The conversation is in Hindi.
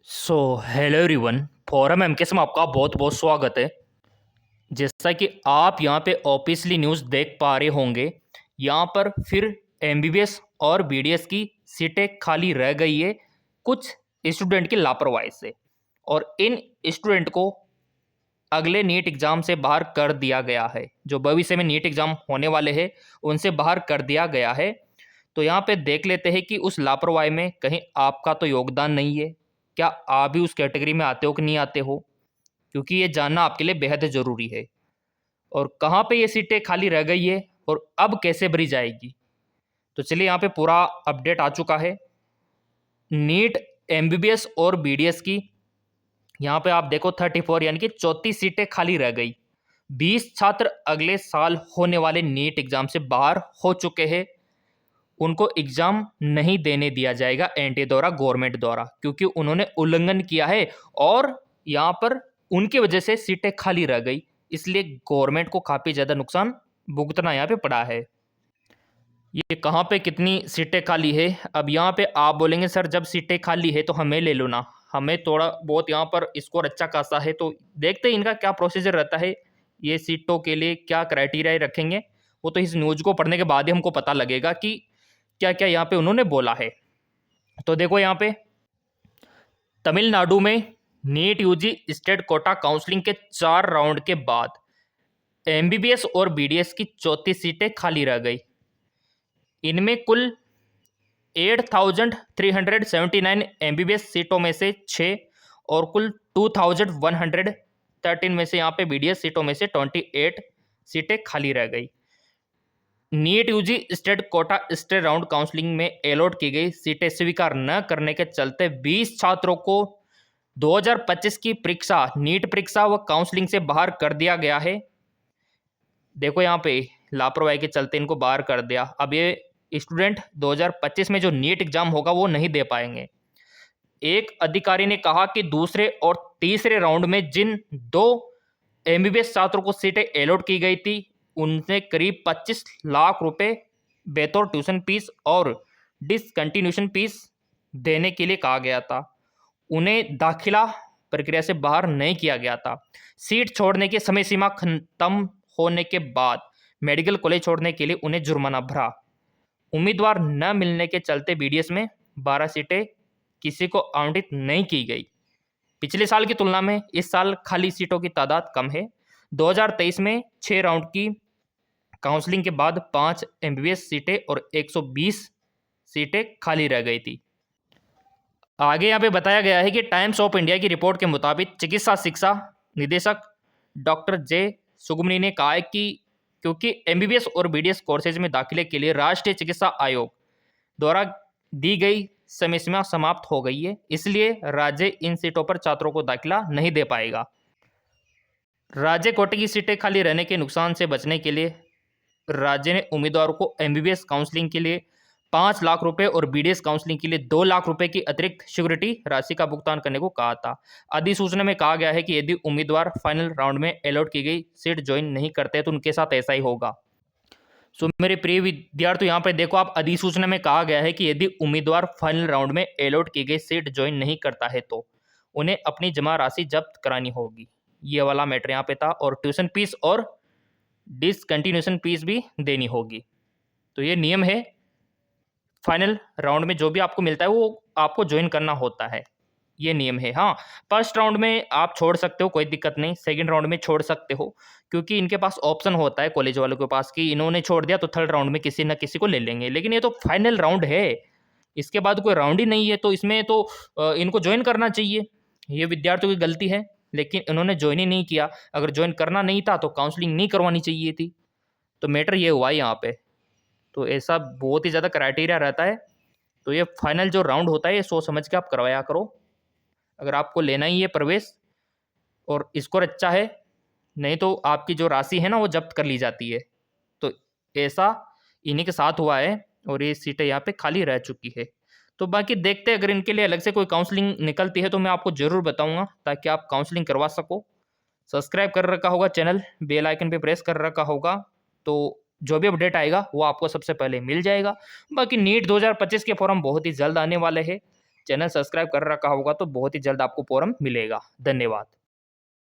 Hello everyone. फोरम एमकेएस में आपका बहुत बहुत स्वागत है। जैसा कि आप यहाँ पे ऑफिशियली न्यूज़ देख पा रहे होंगे, यहाँ पर फिर एमबीबीएस और बीडीएस की सीटें खाली रह गई है कुछ स्टूडेंट की लापरवाही से, और इन स्टूडेंट को अगले नीट एग्ज़ाम से बाहर कर दिया गया है। जो भविष्य में नीट एग्ज़ाम होने वाले हैं उनसे बाहर कर दिया गया है। तो यहाँ पे देख लेते हैं कि उस लापरवाही में कहीं आपका तो योगदान नहीं है। क्या आप भी उस कैटेगरी में आते हो कि नहीं आते हो, क्योंकि ये जानना आपके लिए बेहद ज़रूरी है। और कहाँ पे ये सीटें खाली रह गई है और अब कैसे भरी जाएगी, तो चलिए यहाँ पे पूरा अपडेट आ चुका है। नीट एमबीबीएस और बीडीएस की यहाँ पे आप देखो 34 यानी कि 34 सीटें खाली रह गई। 20 छात्र अगले साल होने वाले नीट एग्ज़ाम से बाहर हो चुके हैं। उनको एग्ज़ाम नहीं देने दिया जाएगा एनटीए द्वारा, गवर्नमेंट द्वारा, क्योंकि उन्होंने उल्लंघन किया है और यहाँ पर उनकी वजह से सीटें खाली रह गई। इसलिए गवर्नमेंट को काफ़ी ज़्यादा नुकसान भुगतना यहाँ पे पड़ा है। ये कहाँ पे कितनी सीटें खाली है, अब यहाँ पे आप बोलेंगे सर जब सीटें खाली है तो हमें ले लो ना, हमें थोड़ा बहुत यहाँ पर स्कोर अच्छा खासा है। तो देखते हैं इनका क्या प्रोसीजर रहता है, ये सीटों के लिए क्या क्राइटेरिया रखेंगे। वो तो इस न्यूज़ को पढ़ने के बाद ही हमको पता लगेगा कि क्या क्या यहाँ पे उन्होंने बोला है। तो देखो यहाँ पे तमिलनाडु में NEET UG state quota counselling के 4 राउंड के बाद एमबीबीएस और बीडीएस की 34 सीटें खाली रह गई। इनमें कुल 8,379 एमबीबीएस सीटों में से 6 और कुल 2,113 में से यहाँ पे बीडीएस सीटों में से 28 सीटें खाली रह गई। NEET UG state quota state round counselling में अलॉट की गई सीटें स्वीकार न करने के चलते 20 छात्रों को 2025 की परीक्षा, नीट परीक्षा व काउंसलिंग से बाहर कर दिया गया है। देखो यहाँ पे लापरवाही के चलते इनको बाहर कर दिया। अब ये स्टूडेंट 2025 में जो नीट एग्जाम होगा वो नहीं दे पाएंगे। एक अधिकारी ने कहा कि दूसरे और तीसरे राउंड में जिन 2 एमबीबीएस छात्रों को सीटें अलॉट की गई थी उनसे करीब 25 लाख रुपए बेतौर ट्यूशन फीस और डिसकंटिन्यूशन फीस देने के लिए कहा गया था। उन्हें दाखिला प्रक्रिया से बाहर नहीं किया गया था। सीट छोड़ने की समय सीमा खत्म होने के बाद मेडिकल कॉलेज छोड़ने के लिए उन्हें जुर्माना भरा। उम्मीदवार न मिलने के चलते बीडीएस में 12 सीटें किसी को आवंटित नहीं की गई। पिछले साल की तुलना में इस साल खाली सीटों की तादाद कम है। 2023 में 6 राउंड की काउंसलिंग के बाद 5 एमबीबीएस सीटें और 120 सीटें खाली रह गई थी। आगे यहाँ पे बताया गया है कि टाइम्स ऑफ इंडिया की रिपोर्ट के मुताबिक चिकित्सा शिक्षा निदेशक डॉक्टर जे सुगमनी ने कहा है कि क्योंकि एमबीबीएस और बीडीएस कोर्सेज में दाखिले के लिए राष्ट्रीय चिकित्सा आयोग द्वारा दी गई समय सीमा समाप्त हो गई है, इसलिए राज्य इन सीटों पर छात्रों को दाखिला नहीं दे पाएगा। राज्य कोटे की सीटें खाली रहने के नुकसान से बचने के लिए राज्य ने उम्मीदवारों को एमबीबीएस काउंसलिंग के लिए 5 लाख रुपए और बीडीएस काउंसलिंग के लिए 2 लाख रुपए की अतिरिक्त सिक्योरिटी राशि का भुगतान करने को कहा था। अधिसूचना में कहा गया है कि यदि उम्मीदवार फाइनल राउंड में अलॉट की गई सीट ज्वाइन नहीं करते तो उनके साथ ऐसा ही होगा। सो मेरे प्रिय विद्यार्थी, यहाँ पे देखो आप अधिसूचना में कहा गया है कि यदि उम्मीदवार फाइनल राउंड में अलॉट की गई सीट ज्वाइन नहीं करता है तो उन्हें अपनी जमा राशि जब्त करानी होगी। ये वाला मैटर यहाँ पे था, और ट्यूशन फीस और डिसकंटिन्यूशन फीस भी देनी होगी। तो ये नियम है, फाइनल राउंड में जो भी आपको मिलता है वो आपको ज्वाइन करना होता है, ये नियम है। हाँ, फर्स्ट राउंड में आप छोड़ सकते हो, कोई दिक्कत नहीं। सेकंड राउंड में छोड़ सकते हो क्योंकि इनके पास ऑप्शन होता है कॉलेज वालों के पास कि इन्होंने छोड़ दिया तो थर्ड राउंड में किसी ना किसी को ले लेंगे। लेकिन ये तो फाइनल राउंड है, इसके बाद कोई राउंड ही नहीं है, तो इसमें तो इनको ज्वाइन करना चाहिए। ये विद्यार्थियों की गलती है, लेकिन इन्होंने ज्वाइन ही नहीं किया। अगर ज्वाइन करना नहीं था तो काउंसलिंग नहीं करवानी चाहिए थी। तो मैटर ये हुआ यहाँ पे। तो ऐसा बहुत ही ज़्यादा क्राइटेरिया रहता है। तो ये फाइनल जो राउंड होता है ये सोच समझ के आप करवाया करो। अगर आपको लेना ही है प्रवेश और स्कोर अच्छा है, नहीं तो आपकी जो राशि है ना वो जब्त कर ली जाती है। तो ऐसा इन्हीं के साथ हुआ है और ये सीटें यहाँ पे खाली रह चुकी है। तो बाकी देखते हैं, अगर इनके लिए अलग से कोई काउंसलिंग निकलती है तो मैं आपको ज़रूर बताऊंगा ताकि आप काउंसलिंग करवा सको। सब्सक्राइब कर रखा होगा चैनल, बेल आइकन पे प्रेस कर रखा होगा, तो जो भी अपडेट आएगा वो आपको सबसे पहले मिल जाएगा। बाकी नीट 2025 के फॉर्म बहुत ही जल्द आने वाले हैं। चैनल सब्सक्राइब कर रखा होगा तो बहुत ही जल्द आपको फॉर्म मिलेगा। धन्यवाद।